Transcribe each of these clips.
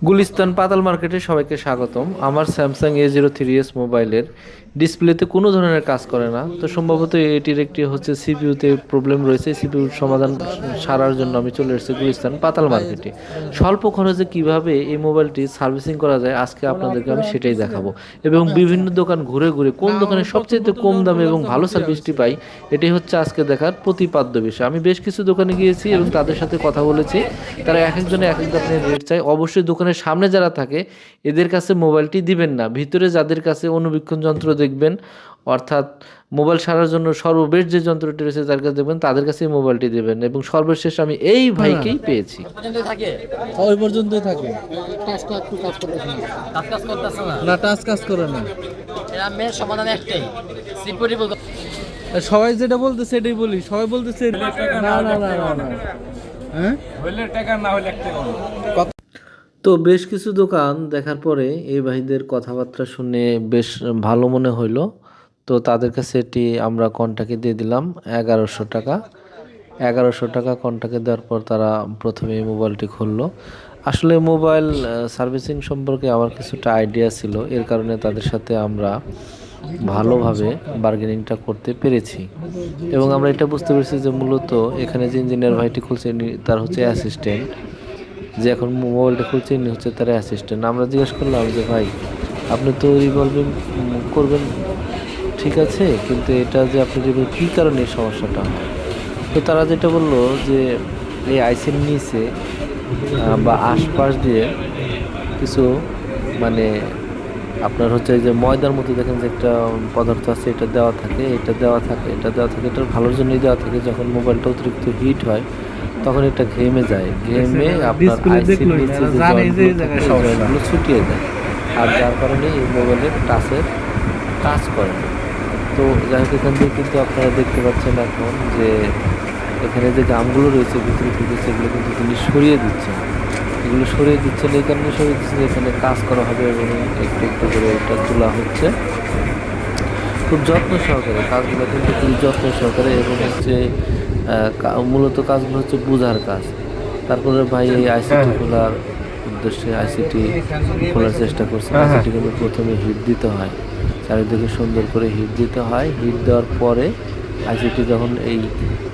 গুলিস্তান পাতাল মার্কেটে সবাইকে স্বাগতম। আমার স্যামসাং A03s মোবাইলের ডিসপ্লেতে কোনো ধরনের কাজ করে না, তো সম্ভবত এটির একটি হচ্ছে সিপিইউতে প্রবলেম রয়েছে। সিপিইউর সমাধান সারার জন্য আমি চলে এসেছি গুলিস্তান পাতাল মার্কেটে। স্বল্প খরচে কিভাবে এই মোবাইলটি সার্ভিসিং করা যায় আজকে আপনাদেরকে আমি সেটাই দেখাবো, এবং বিভিন্ন দোকান ঘুরে ঘুরে কোন দোকানে সবচেয়ে কম দামে এবং ভালো সার্ভিসটি পাই এটাই হচ্ছে আজকে দেখার প্রতিপাদ্য বিষয়। আমি বেশ কিছু দোকানে গিয়েছি এবং তাদের সাথে কথা বলেছি। তারা এক একজনে এক এক ধরনের রেট চায়। অবশ্যই দোকানের সামনে যারা থাকে এদের কাছে মোবাইলটি দিবেন না, ভিতরে যাদের কাছে অনুবীক্ষণ যন্ত্র দেখবেন, অর্থাৎ মোবাইল সারার জন্য সর্ববেশ যে যন্ত্রটি রয়েছে যার কাছে দেখবেন তাদের কাছে মোবাইলটি দেবেন। এবং সর্বশেষ আমি এই ভাইকেই পেয়েছি। ওই পর্যন্তই থাকে না, টাচ কাজ করে না। সমাধান একটাই, সবাই যেটা বলতেছে সেটাই বলি, সবাই বলতেছে না না না না না, হ্যাঁ তো বেশ কিছু দোকান দেখার পরে এই ভাইদের কথাবার্তা শুনে বেশ ভালো মনে হইলো। তো তাদের কাছে এটি আমরা কন্টাক্টে দিয়ে দিলাম 1100 টাকা। 1100 টাকা কন্টাক্টে দেওয়ার পর তারা প্রথমে এই মোবাইলটি খুললো। আসলে মোবাইল সার্ভিসিং সম্পর্কে আমার কিছুটা আইডিয়া ছিল, এর কারণে তাদের সাথে আমরা ভালোভাবে বার্গেনিংটা করতে পেরেছি। এবং আমরা এটা বুঝতে পেরেছি যে মূলত এখানে যে ইঞ্জিনিয়ার ভাইটি খুলছে তার হচ্ছে অ্যাসিস্ট্যান্ট, যে এখন মোবাইলটা খুলছে ইনি হচ্ছে তার অ্যাসিস্ট্যান্ট। আমরা জিজ্ঞেস করলাম যে ভাই আপনি তো রিভলভিং করবেন ঠিক আছে, কিন্তু এটা যে আপনি কী কারণে এই সমস্যাটা হয়। তো তারা যেটা বললো যে এই আইসির নিচে বা আশপাশ দিয়ে কিছু মানে আপনার হচ্ছে যে ময়দার মতো দেখেন যে একটা পদার্থ আছে, এটা দেওয়া থাকে, এটার ভালোর জন্যই দেওয়া থাকে। যখন মোবাইলটা অতিরিক্ত হিট হয় তখন এটা ঘেমে যায়, ঘেমে আপনার আইসির নিচে যে জয়েন্টগুলো ছুটিয়ে যায়, আর যার কারণে এই মোবাইলের টাচ করে না। তো যাই হোক, এখান থেকে কিন্তু আপনারা দেখতে পাচ্ছেন এখন যে এখানে যে গামগুলো রয়েছে ভিতরে থেকে সেগুলো কিন্তু তিনি সরিয়ে দিচ্ছেন। এগুলো সরিয়ে দিচ্ছেন এই কারণে সরিয়ে দিচ্ছেন, এখানে কাজ করা হবে এবং একটু একটু করে এটা তোলা হচ্ছে খুব যত্ন সহকারে। কাজগুলো কিন্তু খুব যত্ন সহকারে, এবং হচ্ছে মূলত কাজগুলো হচ্ছে বোঝার কাজ। তারপরে ভাই এই আইসিটি খোলার উদ্দেশ্যে আইসিটি খোলার চেষ্টা করছে। আইসিটি কিন্তু প্রথমে হিট দিতে হয়, চারিদিকে সুন্দর করে হিট দিতে হয়। হিট দেওয়ার পরে আইসিটি যখন এই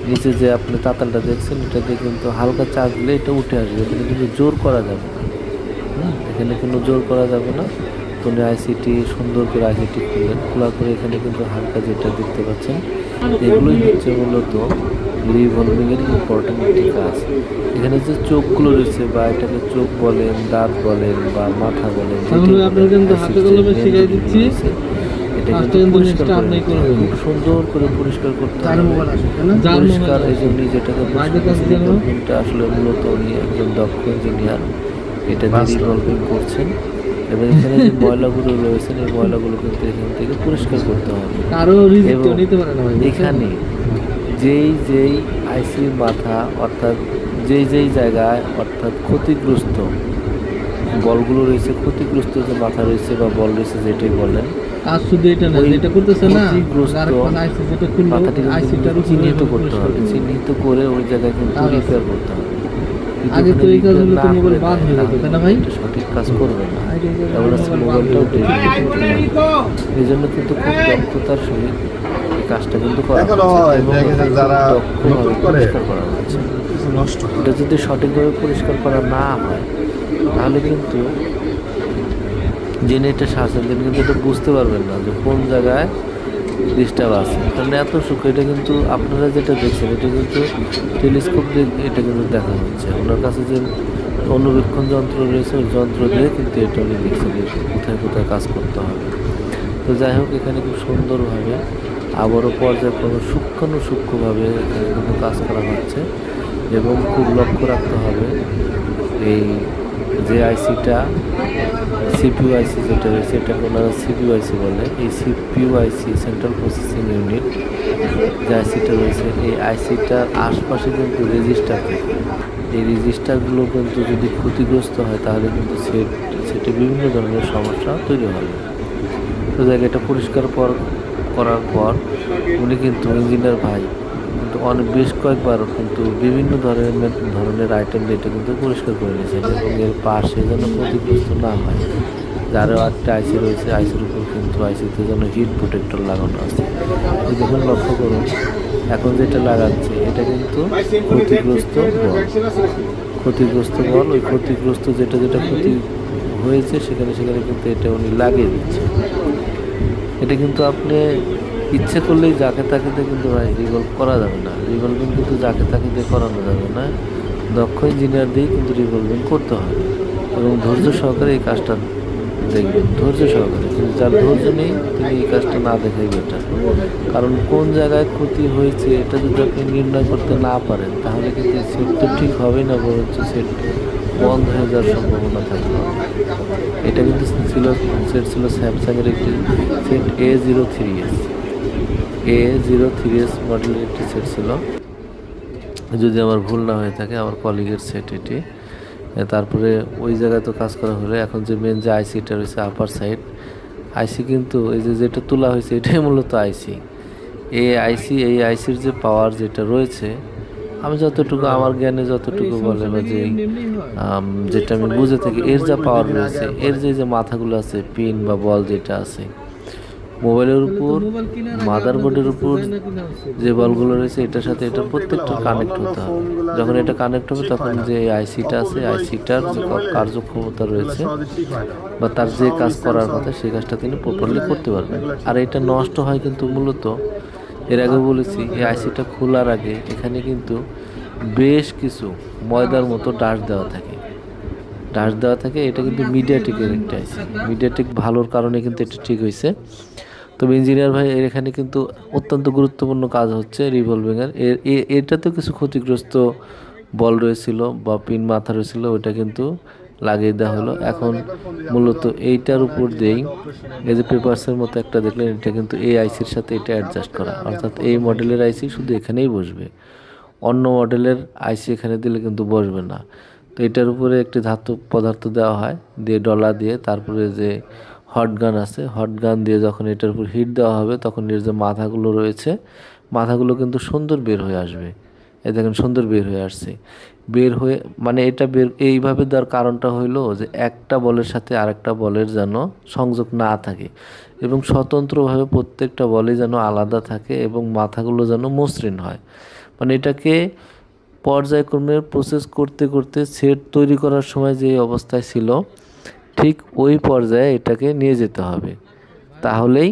নিচে যে আপনি তাতালটা দেখছেন এটাতে কিন্তু হালকা চাপ দিলে এটা উঠে আসবে, এখানে কিন্তু জোর করা যাবে না। এখানে কোনো জোর করা যাবে না। তো আইসিটি সুন্দর করে আইসিটি খুললেন, খোলা করে এখানে কিন্তু হালকা যেটা দেখতে পাচ্ছেন এগুলোই হচ্ছে মূলত রিভলভিংয়ের ইম্পর্টেন্ট একটি কাজ। এখানে যে চোখগুলো রয়েছে বা এটাকে চোখ বলেন, দাঁত বলেন বা মাথা বলেন, এটা কিন্তু পরিষ্কার খুব সুন্দর করে পরিষ্কার করতে হবে। পরিষ্কার এই জন্যই যেটাকে আসলে মূলত উনি একজন দক্ষ ইঞ্জিনিয়ার, এটা দিয়ে রিভলভিং করছেন। এবং এখানে যে ময়লাগুলো রয়েছেন এই ময়লাগুলো কিন্তু এখান থেকে পরিষ্কার করতে হবে। এখানে যেই আইসির মাথা অর্থাৎ যেই জায়গায় অর্থাৎ ক্ষতিগ্রস্ত বলগুলো রয়েছে, ক্ষতিগ্রস্ত যে মাথা রয়েছে বা বল রয়েছে যেটাই বলেন, চিহ্নিত করতে হবে। চিহ্নিত করে ওই জায়গায় কিন্তু রিপেয়ার করতে হবে। সঠিক কাজ করবে না, মোবাইলটাও এই জন্য কিন্তু খুব দক্ষতার সহিত এই কাজটা কিন্তু করা হচ্ছে। এটা যদি সঠিকভাবে পরিষ্কার করা না হয় তাহলে কিন্তু যিনি এটা শাসন তিনি কিন্তু এটা বুঝতে পারবেন না যে কোন জায়গায় ডিস্টার্ব আছে। কারণ এত সূক্ষ্ম, এটা কিন্তু আপনারা যেটা দেখছেন এটা কিন্তু টেলিস্কোপ দিয়ে এটা কিন্তু দেখা হচ্ছে। ওনার কাছে যে অনুবীক্ষণ যন্ত্র রয়েছে ওই যন্ত্র দিয়ে কিন্তু এটা উনি দেখছেন কোথায় কোথায় কাজ করতে হবে। তো যাই হোক, এখানে খুব সুন্দরভাবে আবারও পর্যায়ক্রমে সূক্ষ্মভাবে এখানে কিন্তু কাজ করা হচ্ছে। এবং খুব লক্ষ্য রাখতে হবে এই যে আইসিটা সিপিইউ আইসি যেটা রয়েছে এটাকে ওনারা সিপিইউ আইসি বলে। এই সিপিইউ আইসি সেন্ট্রাল প্রসেসিং ইউনিট যে আইসিটা রয়েছে এই আইসিটার আশপাশে কিন্তু রেজিস্টার থাকে। এই রেজিস্টারগুলো কিন্তু যদি ক্ষতিগ্রস্ত হয় তাহলে কিন্তু সেটে বিভিন্ন ধরনের সমস্যা তৈরি হবে। তো জায়গাটা পরিষ্কার করার পর উনি কিন্তু ইঞ্জিনিয়ার ভাই কিন্তু অনেক বেশ কয়েকবার কিন্তু বিভিন্ন ধরনের আইটেম দিয়ে এটা কিন্তু পরিষ্কার করে নিয়েছেন এবং এর পাশে যেন ক্ষতিগ্রস্ত না হয়। যারও একটা আইসি রয়েছে, আইসির উপর কিন্তু আইসিতে যেন হিট প্রোটেক্টর লাগানো আছে। এই দেখুন, লক্ষ্য করুন, এখন যেটা লাগাচ্ছে এটা কিন্তু ক্ষতিগ্রস্ত বল। ক্ষতিগ্রস্ত বল, ওই ক্ষতিগ্রস্ত যেটা যেটা ক্ষতি হয়েছে সেখানে সেখানে কিন্তু এটা উনি লাগিয়ে দিচ্ছে। এটা কিন্তু আপনি ইচ্ছে করলেই যাকে তাকে দিয়ে কিন্তু ভাই রিভলভ করা যাবে না। রিভলভিং কিন্তু যাকে তাকে দিয়ে করানো যাবে না। দক্ষ ইঞ্জিনিয়ার দিয়েই কিন্তু রিভলভিং করতে হবে এবং ধৈর্য সহকারে এই কাজটা দেখবেন, ধৈর্য সহকারে। কিন্তু যার ধৈর্য নেই তিনি এই কাজটা না দেখাই বেটার। কারণ কোন জায়গায় ক্ষতি হয়েছে এটা যদি আপনি নির্ণয় করতে না পারেন তাহলে কিন্তু সেট তো ঠিক হবে না, বরঞ্চ সেট বন্ধ হয়ে যাওয়ার সম্ভাবনা থাকবে অনেক। এটা কিন্তু সেট ছিল স্যামসাংয়ের একটি সেট A03s। A03s মডেলের একটি সেট ছিল, যদি আমার ভুল না হয়ে থাকে, আমার কলিগের সেট এটি। তারপরে ওই জায়গায় তো কাজ করা হলে এখন যে মেন যে আইসিটা রয়েছে আপার সাইড আইসি, কিন্তু এই যে যেটা তোলা হয়েছে এটাই মূলত আইসি। এই আইসির যে পাওয়ার যেটা রয়েছে, আমি যতটুকু আমার জ্ঞানে যতটুকু বলে বা যে যেটা আমি বুঝে থাকি, এর যা পাওয়ার রয়েছে, এর যে যে মাথাগুলো আছে, পিন বা বল যেটা আছে মোবাইলের উপর, মাদারবোর্ডের উপর যে বলগুলো রয়েছে এটার সাথে এটা প্রত্যেকটা কানেক্ট হতে হবে। যখন এটা কানেক্ট হবে তখন যে আইসিটা আছে, আইসিটার যে কার্যক্ষমতা রয়েছে বা তার যে কাজ করার কথা সেই কাজটা তিনি প্রপারলি করতে পারবেন। আর এটা নষ্ট হয় কিন্তু মূলত, এর আগে বলেছি, এই আইসিটা খোলার আগে এখানে কিন্তু বেশ কিছু ময়দার মতো ডাস্ট দেওয়া থাকে। এটা কিন্তু মিডিয়াটেকের একটা আইসি, মিডিয়াটেক ভালোর কারণে কিন্তু এটা ঠিক হয়েছে। তবে ইঞ্জিনিয়ার ভাই এর এখানে কিন্তু অত্যন্ত গুরুত্বপূর্ণ কাজ হচ্ছে রিভলভিংয়ের। এটাতেও কিছু ক্ষতিগ্রস্ত বল রয়েছিল বা পিন মাথা রয়েছিল, ওইটা কিন্তু লাগিয়ে দেওয়া হলো। এখন মূলত এইটার উপর দিয়েই এই যে পেপারসের মতো একটা দেখলেন, এটা কিন্তু এই আইসির সাথে এটা অ্যাডজাস্ট করা, অর্থাৎ এই মডেলের আইসি শুধু এখানেই বসবে, অন্য মডেলের আইসি এখানে দিলে কিন্তু বসবে না। তো এটার উপরে একটি ধাতব পদার্থ দেওয়া হয়, দিয়ে ডলা দিয়ে, তারপরে যে হট গান আছে, হট গান দিয়ে যখন এটার উপর হিট দেওয়া হবে তখন এর যে মাথাগুলো রয়েছে, মাথাগুলো কিন্তু সুন্দর বের হয়ে আসবে। এই দেখেন সুন্দর বের হয়ে আসছে। বের হয়ে মানে এটা বের এইভাবে দেওয়ার কারণটা হইলো যে একটা বলের সাথে আরেকটা বলের যেন সংযোগ না থাকে এবং স্বতন্ত্রভাবে প্রত্যেকটা বলই যেন আলাদা থাকে এবং মাথাগুলো যেন মসৃণ হয়। মানে এটাকে পর্যায়ক্রমে প্রসেস করতে করতে সেট তৈরি করার সময় যে অবস্থায় ছিল ঠিক ওই পর্যায়ে এটাকে নিয়ে যেতে হবে, তাহলেই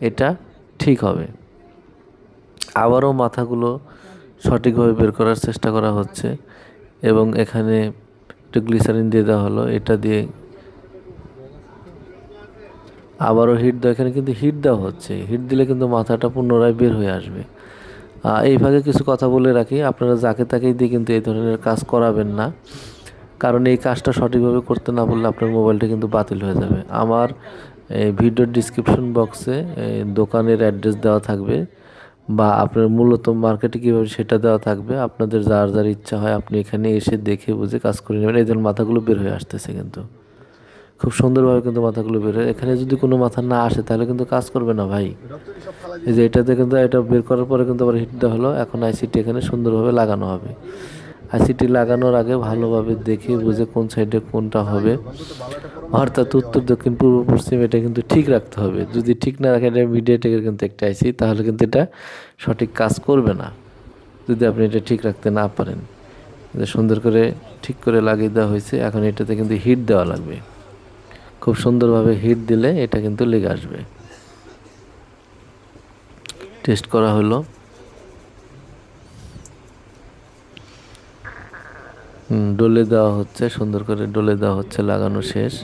এটা ঠিক হবে। আবারও মাথাগুলো সঠিকভাবে বের করার চেষ্টা করা হচ্ছে এবং এখানে একটু গ্লিসারিন দিয়ে দেওয়া হলো, এটা দিয়ে আবারও হিট দেওয়া, এখানে কিন্তু হিট দেওয়া হচ্ছে, হিট দিলে কিন্তু মাথাটা পুনরায় বের হয়ে আসবে। এই ভাগে কিছু কথা বলে রাখি, আপনারা যাকে তাকেই দিয়ে কিন্তু এই ধরনের কাজ করাবেন না, কারণ এই কাজটা সঠিকভাবে করতে না পারলে আপনার মোবাইলটা কিন্তু বাতিল হয়ে যাবে। আমার ভিডিওর ডিসক্রিপশন বক্সে দোকানের অ্যাড্রেস দেওয়া থাকবে বা আপনার মূলত মার্কেটে কীভাবে সেটা দেওয়া থাকবে। আপনাদের যার যার ইচ্ছা হয় আপনি এখানে এসে দেখে বুঝে কাজ করে নেবেন। এই ধরনের মাথাগুলো বের হয়ে আসতেছে কিন্তু খুব সুন্দরভাবে কিন্তু মাথাগুলো বের হয়। এখানে যদি কোনো মাথা না আসে তাহলে কিন্তু কাজ করবে না ভাই। এই যে এটাতে কিন্তু এটা বের করার পরে কিন্তু আবার হিট দেওয়া হলো, এখন আইসিটি এখানে সুন্দরভাবে লাগানো হবে। আইসিটি লাগানোর আগে ভালোভাবে দেখে বুঝে কোন সাইডে কোনটা হবে, অর্থাৎ উত্তর দক্ষিণ পূর্ব পশ্চিম এটা কিন্তু ঠিক রাখতে হবে। যদি ঠিক না রাখেন, এটা মিডিয়াটেকের কিন্তু একটা আইসি, তাহলে কিন্তু এটা সঠিক কাজ করবে না যদি আপনি এটা ঠিক রাখতে না পারেন। সুন্দর করে ঠিক করে লাগিয়ে দেওয়া হয়েছে, এখন এটাতে কিন্তু হিট দেওয়া লাগবে। খুব সুন্দরভাবে হিট দিলে এটা কিন্তু লেগে আসবে। টেস্ট করা হলো, ডলে দেওয়া হচ্ছে, সুন্দর করে ডলে দেওয়া হচ্ছে, লাগানো শেষ।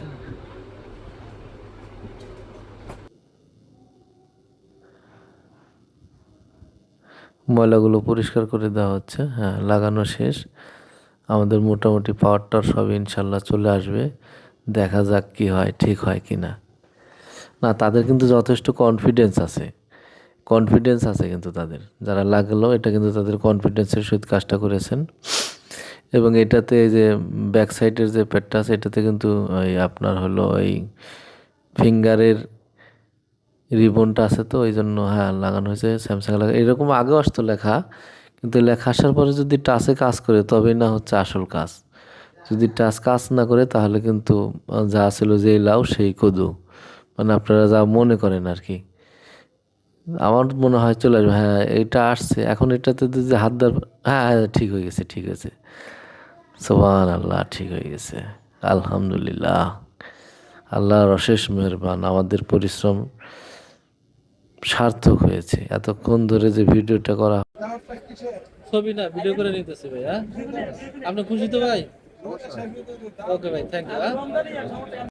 ময়লাগুলো পরিষ্কার করে দেওয়া হচ্ছে, হ্যাঁ লাগানো শেষ। আমাদের মোটামুটি পাওয়ারটা সব ইনশাল্লাহ চলে আসবে। দেখা যাক কি হয়, ঠিক হয় কি না। না, তাদের কিন্তু যথেষ্ট কনফিডেন্স আছে কিন্তু তাদের যারা লাগলো, এটা কিন্তু তাদের কনফিডেন্সের সহিত কাজটা করেছেন। এবং এটাতে যে ব্যাক সাইডের যে প্যাডটা আছে এটাতে কিন্তু ওই আপনার হলো ওই ফিঙ্গারের রিবনটা আছে তো ওই জন্য হ্যাঁ লাগানো হয়েছে স্যামসাং লাগা, এরকম আগেও আসতো লেখা, কিন্তু লেখা আসার পরে যদি টাচে কাজ করে তবেই না হচ্ছে আসল কাজ। যদি টাচ কাজ না করে তাহলে কিন্তু যা ছিল যেই লাউ সেই কদু, মানে আপনারা যা মনে করেন আর কি। আমার মনে হয় চলে আসবে, হ্যাঁ এটা আসছে এখন, এটাতে যদি হাত দেওয়ার হ্যাঁ হ্যাঁ ঠিক হয়ে গেছে, ঠিক আছে, সুবহান আল্লাহ, ঠিক হয়ে গেছে, আলহামদুলিল্লাহ। আল্লাহর অশেষ মেহেরবান, আমাদের পরিশ্রম সার্থক হয়েছে, এতক্ষণ ধরে যে ভিডিওটা করা। ছবি না ভিডিও করে নিতেছি ভাই, হ্যাঁ? আপনি খুশি তো ভাই? ওকে ভাই, থ্যাংক ইউ।